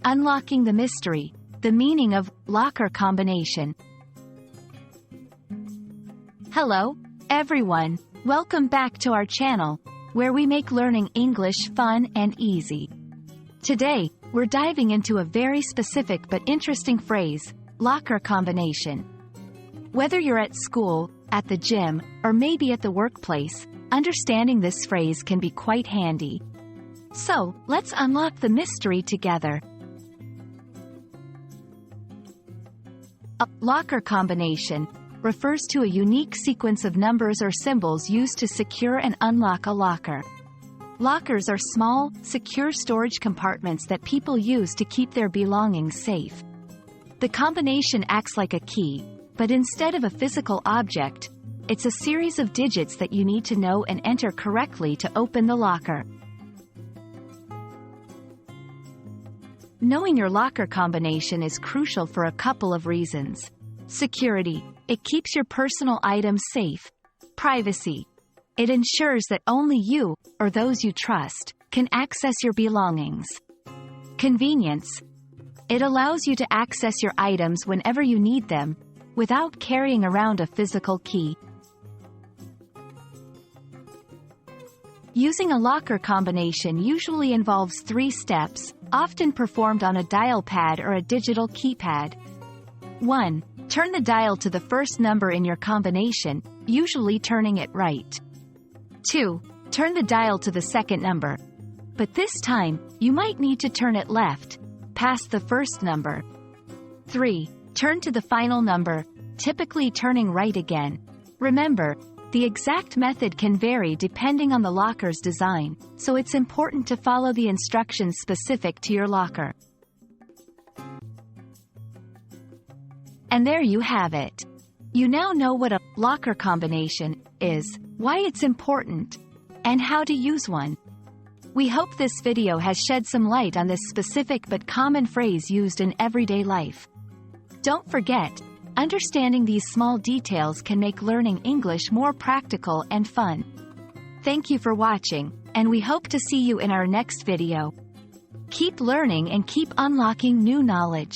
Unlocking the mystery, the meaning of locker combination. Hello, everyone. Welcome back to our channel, where we make learning English fun and easy. Today, we're diving into a very specific but interesting phrase, locker combination. Whether you're at school, at the gym, or maybe at the workplace, understanding this phrase can be quite handy. So, let's unlock the mystery together. A locker combination refers to a unique sequence of numbers or symbols used to secure and unlock a locker. Lockers are small, secure storage compartments that people use to keep their belongings safe. The combination acts like a key, but instead of a physical object, it's a series of digits that you need to know and enter correctly to open the locker. Knowing your locker combination is crucial for a couple of reasons. Security. It keeps your personal items safe. Privacy. It ensures that only you, or those you trust, can access your belongings. Convenience. It allows you to access your items whenever you need them, without carrying around a physical key. Using a locker combination usually involves 3 steps, often performed on a dial pad or a digital keypad. 1. Turn the dial to the first number in your combination, usually turning it right. 2. Turn the dial to the second number. But this time, you might need to turn it left, past the first number. 3. Turn to the final number, typically turning right again. Remember, the exact method can vary depending on the locker's design, so it's important to follow the instructions specific to your locker. And there you have it. You now know what a locker combination is, why it's important, and how to use one. We hope this video has shed some light on this specific but common phrase used in everyday life. Don't forget, understanding these small details can make learning English more practical and fun. Thank you for watching, and we hope to see you in our next video. Keep learning and keep unlocking new knowledge.